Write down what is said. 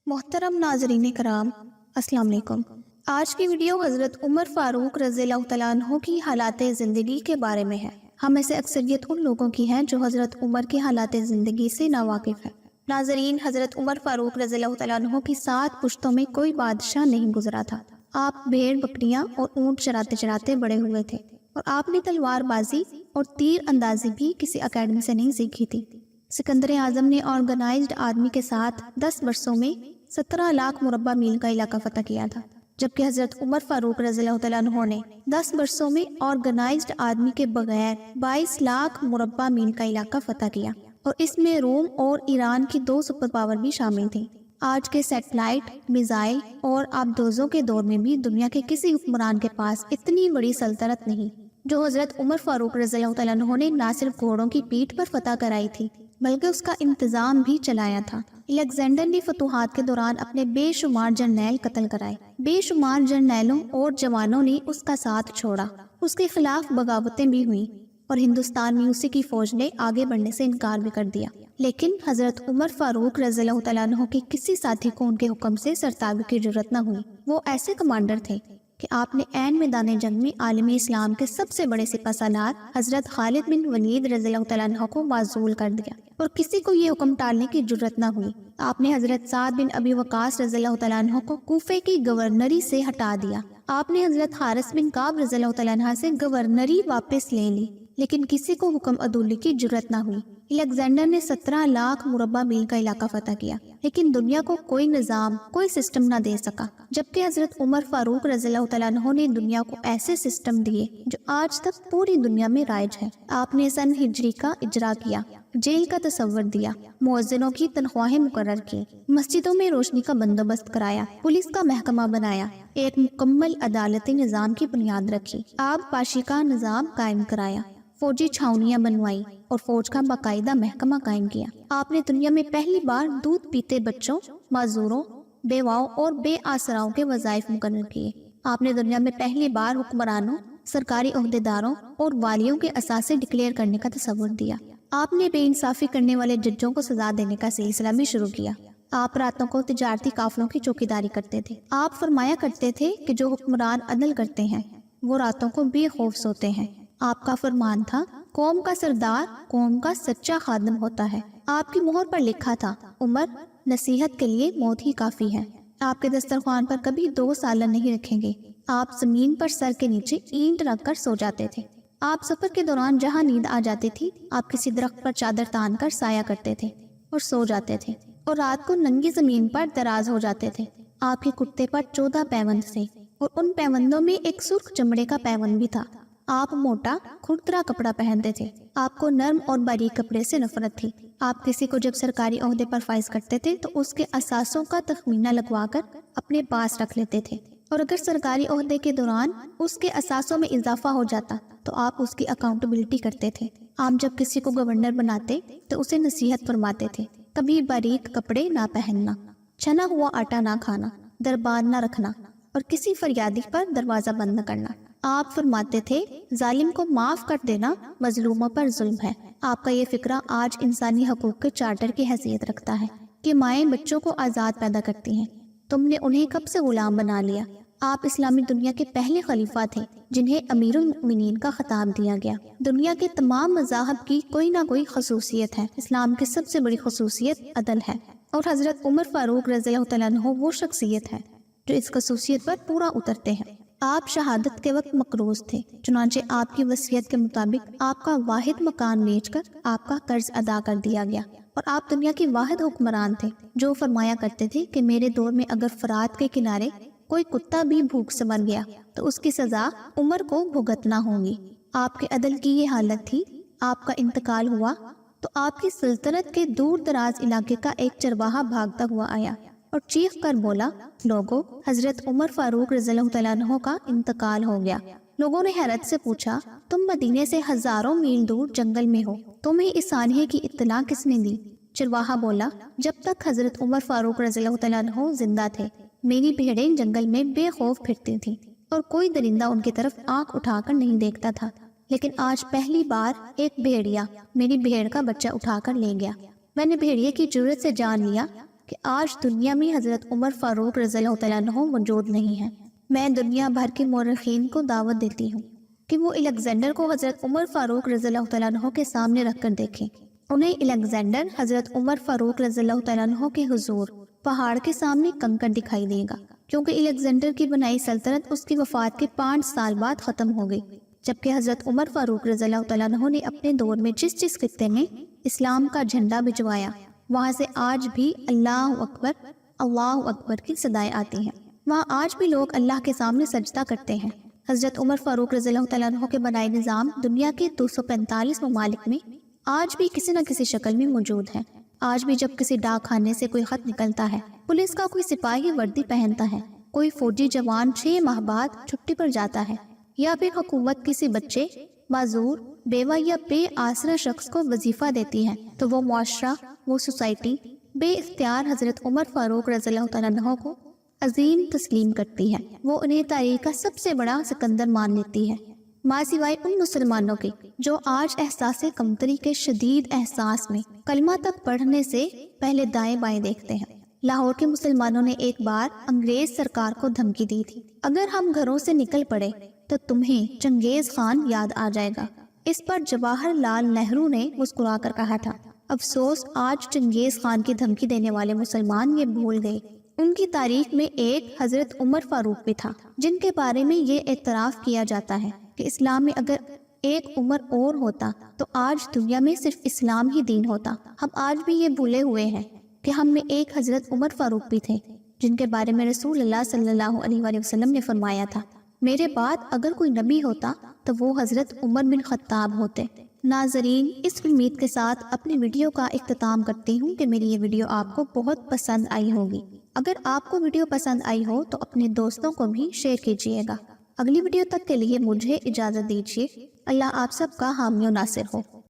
محترم ناظرین کرام، السلام علیکم۔ آج کی ویڈیو حضرت عمر فاروق رضی اللہ تعالیٰ عنہ کی حالات زندگی کے بارے میں ہے۔ ہم میں سے اکثریت ان لوگوں کی ہیں جو حضرت عمر کی حالات زندگی سے ناواقف ہیں۔ ناظرین، حضرت عمر فاروق رضی اللہ تعالیٰ عنہ کی 7 پشتوں میں کوئی بادشاہ نہیں گزرا تھا۔ آپ بھیڑ بکریاں اور اونٹ چراتے چراتے بڑے ہوئے تھے، اور آپ نے تلوار بازی اور تیر اندازی بھی کسی اکیڈمی سے نہیں سیکھی تھی۔ سکندر اعظم نے آرگنائزڈ آرمی کے ساتھ 10 برسوں میں 17 لاکھ مربع میل کا علاقہ فتح کیا تھا، جبکہ حضرت عمر فاروق رضی اللہ تعالیٰ عنہ نے 10 برسوں میں آرگنائزڈ آرمی کے بغیر 22 لاکھ مربع میل کا علاقہ فتح کیا، اور اس میں روم اور ایران کی 2 سپر پاور بھی شامل تھیں۔ آج کے سیٹلائٹ، میزائل اور آبدوزوں کے دور میں بھی دنیا کے کسی حکمران کے پاس اتنی بڑی سلطنت نہیں جو حضرت عمر فاروق رضی اللہ تعالیٰ عنہ نے نہ صرف گھوڑوں کی پیٹھ پر فتح کرائی تھی بلکہ اس کا انتظام بھی چلایا تھا۔ الیگزینڈر نے فتوحات کے دوران اپنے بے شمار جرنیل قتل کرائے۔ بے شمار جرنیلوں اور جوانوں نے اس کا ساتھ چھوڑا۔ اس کے خلاف بغاوتیں بھی ہوئیں، اور ہندوستان میں اسی کی فوج نے آگے بڑھنے سے انکار بھی کر دیا۔ لیکن حضرت عمر فاروق رضی اللہ تعالیٰ عنہ کے کسی ساتھی کو ان کے حکم سے سرتابی کی ضرورت نہ ہوئی۔ وہ ایسے کمانڈر تھے کہ آپ نے عین میدان جنگ میں عالم اسلام کے سب سے بڑے سپہ سالار حضرت خالد بن ولید رضی اللہ تعالیٰ عنہ کو معزول کر دیا، اور کسی کو یہ حکم ٹالنے کی ضرورت نہ ہوئی۔ آپ نے حضرت سعد بن ابی وقاص رضی اللہ تعالیٰ عنہ کو کوفے کی گورنری سے ہٹا دیا۔ آپ نے حضرت حارث بن کعب رضی اللہ تعالیٰ عنہ سے گورنری واپس لے لی، لیکن کسی کو حکم عدولی کی ضرورت نہ ہوئی۔ الیگزینڈر نے 17 لاکھ مربع میل کا علاقہ فتح کیا، لیکن دنیا کو کوئی نظام، کوئی سسٹم نہ دے سکا، جبکہ حضرت عمر فاروق رضی اللہ تعالیٰ عنہ نے دنیا کو ایسے سسٹم دیے جو آج تک پوری دنیا میں رائج ہے۔ آپ نے سن ہجری کا اجرا کیا، جیل کا تصور دیا، مؤذنوں کی تنخواہیں مقرر کی، مسجدوں میں روشنی کا بندوبست کرایا، پولیس کا محکمہ بنایا، ایک مکمل عدالتی نظام کی بنیاد رکھی، آب پاشی کا نظام قائم کرایا، فوجی چھاونیاں بنوائی اور فوج کا باقاعدہ محکمہ قائم کیا۔ آپ نے دنیا میں پہلی بار دودھ پیتے بچوں، معذوروں، بیواؤں اور بے آسراؤں کے وظائف مقرر کیے۔ آپ نے دنیا میں پہلی بار حکمرانوں، سرکاری عہدیداروں اور والیوں کے اثاثے ڈکلیئر کرنے کا تصور دیا۔ آپ نے بے انصافی کرنے والے ججوں کو سزا دینے کا سلسلہ بھی شروع کیا۔ آپ راتوں کو تجارتی قافلوں کی چوکیداری کرتے تھے۔ آپ فرمایا کرتے تھے کہ جو حکمران عدل کرتے ہیں وہ راتوں کو بے خوف سوتے ہیں۔ آپ کا فرمان تھا، قوم کا سردار قوم کا سچا خادم ہوتا ہے۔ آپ کی مہر پر لکھا تھا، عمر، نصیحت کے لیے موت ہی کافی ہے۔ آپ کے دسترخوان پر کبھی 2 سالن نہیں رکھیں گے۔ آپ زمین پر سر کے نیچے اینٹ رکھ کر سو جاتے تھے۔ آپ سفر کے دوران جہاں نیند آ جاتی تھی، آپ کسی درخت پر چادر تان کر سایہ کرتے تھے اور سو جاتے تھے، اور رات کو ننگی زمین پر دراز ہو جاتے تھے۔ آپ کے کتے پر 14 پیوند تھے، اور ان پیوندوں میں ایک سرخ چمڑے کا پیوند بھی تھا۔ آپ موٹا کھردرا کپڑا پہنتے تھے۔ آپ کو نرم اور باریک کپڑے سے نفرت تھی۔ آپ کسی کو جب سرکاری عہدے پر فائز کرتے تھے تو اس کے اثاثوں کا تخمینہ لگوا کر اپنے پاس رکھ لیتے تھے، اور اگر سرکاری عہدے کے دوران اس کے اثاثوں میں اضافہ ہو جاتا تو آپ اس کی اکاؤنٹیبلٹی کرتے تھے۔ آپ جب کسی کو گورنر بناتے تو اسے نصیحت فرماتے تھے، کبھی باریک کپڑے نہ پہننا، چھنا ہوا آٹا نہ کھانا، دربان نہ رکھنا، اور کسی فریادی پر دروازہ بند نہ کرنا۔ آپ فرماتے تھے، ظالم کو معاف کر دینا مظلوموں پر ظلم ہے۔ آپ کا یہ فکرہ آج انسانی حقوق کے چارٹر کی حیثیت رکھتا ہے کہ مائیں بچوں کو آزاد پیدا کرتی ہیں۔ تم نے انہیں کب سے غلام بنا لیا؟ آپ اسلامی دنیا کے پہلے خلیفہ تھے جنہیں امیر المؤمنین کا خطاب دیا گیا۔ دنیا کے تمام مذاہب کی کوئی نہ کوئی خصوصیت ہے، اسلام کی سب سے بڑی خصوصیت عدل ہے، اور حضرت عمر فاروق رضی اللہ تعالیٰ عنہ وہ شخصیت ہے جو اس خصوصیت پر پورا اترتے ہیں۔ آپ شہادت کے وقت مقروض تھے، چنانچہ آپ کی وصیت کے مطابق آپ کا واحد مکان بیچ کر آپ کا قرض ادا کر دیا گیا، اور آپ دنیا کے واحد حکمران تھے جو فرمایا کرتے تھے کہ میرے دور میں اگر فرات کے کنارے کوئی کتا بھی بھوک سے مر گیا تو اس کی سزا عمر کو بھگتنا ہوگی۔ آپ کے عدل کی یہ حالت تھی۔ آپ کا انتقال ہوا تو آپ کی سلطنت کے دور دراز علاقے کا ایک چرواہا بھاگتا ہوا آیا اور چیخ کر بولا، لوگو، حضرت عمر فاروق رضی اللہ تعالیٰ عنہ کا انتقال ہو گیا۔ لوگوں نے حیرت سے پوچھا، تم مدینے سے ہزاروں میل دور جنگل میں ہو، تمہیں اس سانحے کی اطلاع کس نے دی؟ چرواہا بولا، جب تک حضرت عمر فاروق رضی اللہ تعالیٰ عنہ زندہ تھے میری بھیڑیں جنگل میں بے خوف پھرتی تھیں، اور کوئی درندہ ان کی طرف آنکھ اٹھا کر نہیں دیکھتا تھا، لیکن آج پہلی بار ایک بھیڑیا میری بھیڑ کا بچہ اٹھا کر لے گیا۔ میں نے بھیڑیے کی جرأت سے جان لیا کہ آج دنیا میں حضرت عمر فاروق رضی اللہ تعالیٰ عنہ موجود نہیں ہیں۔ میں دنیا بھر کے مورخین کو دعوت دیتی ہوں کہ وہ الیگزینڈر کو حضرت عمر فاروق رضی اللہ تعالیٰ عنہ کے سامنے رکھ کر دیکھیں۔ انہیں الیگزینڈر حضرت عمر فاروق رضی اللہ تعالیٰ عنہ کے حضور پہاڑ کے سامنے کنکر دکھائی دے گا، کیونکہ الیگزینڈر کی بنائی سلطنت اس کی وفات کے 5 سال بعد ختم ہو گئی، جبکہ حضرت عمر فاروق رضی اللہ تعالیٰ عنہ نے اپنے دور میں جس خطے میں اسلام کا جھنڈا بھجوایا، وہاں سے آج بھی اللہ اکبر کی صدائیں آتی ہیں۔ وہاں آج بھی لوگ اللہ کے سامنے سجدہ کرتے ہیں۔ حضرت عمر فاروق رضی اللہ تعالیٰ عنہ کے بنائے نظام دنیا کے 245 ممالک میں آج بھی کسی نہ کسی شکل میں موجود ہے۔ آج بھی جب کسی ڈاک خانے سے کوئی خط نکلتا ہے، پولیس کا کوئی سپاہی وردی پہنتا ہے، کوئی فوجی جوان 6 ماہ بعد چھٹی پر جاتا ہے، یا پھر حکومت کسی بچے، معذور، بیوہ یا بے آسرا شخص کو وظیفہ دیتی ہے، تو وہ معاشرہ، وہ سوسائٹی بے اختیار حضرت عمر فاروق رضی اللہ تعالیٰ عنہ کو عظیم تسلیم کرتی ہے۔ وہ انہیں تاریخ کا سب سے بڑا سکندر مان لیتی ہے، ماں سوائے ان مسلمانوں کے جو آج احساس کمتری کے شدید احساس میں کلمہ تک پڑھنے سے پہلے دائیں بائیں دیکھتے ہیں۔ لاہور کے مسلمانوں نے ایک بار انگریز سرکار کو دھمکی دی تھی، اگر ہم گھروں سے نکل پڑے تو تمہیں چنگیز خان یاد آ جائے گا۔ اس پر جواہر لال نہرو نے مسکرا کر کہا تھا، افسوس آج چنگیز خان کی دھمکی دینے والے مسلمان یہ بھول گئے۔ ان کی تاریخ میں ایک حضرت عمر فاروق بھی تھا، جن کے بارے میں یہ اعتراف کیا جاتا ہے کہ اسلام میں اگر ایک عمر اور ہوتا تو آج دنیا میں صرف اسلام ہی دین ہوتا۔ ہم آج بھی یہ بھولے ہوئے ہیں کہ ہم میں ایک حضرت عمر فاروق بھی تھے، جن کے بارے میں رسول اللہ صلی اللہ علیہ وآلہ وسلم نے فرمایا تھا، میرے بعد اگر کوئی نبی ہوتا تو وہ حضرت عمر بن خطاب ہوتے۔ ناظرین، اس امید کے ساتھ اپنی ویڈیو کا اختتام کرتی ہوں کہ میری یہ ویڈیو آپ کو بہت پسند آئی ہوگی۔ اگر آپ کو ویڈیو پسند آئی ہو تو اپنے دوستوں کو بھی شیئر کیجیے گا۔ اگلی ویڈیو تک کے لیے مجھے اجازت دیجیے۔ اللہ آپ سب کا حامی و ناصر ہو۔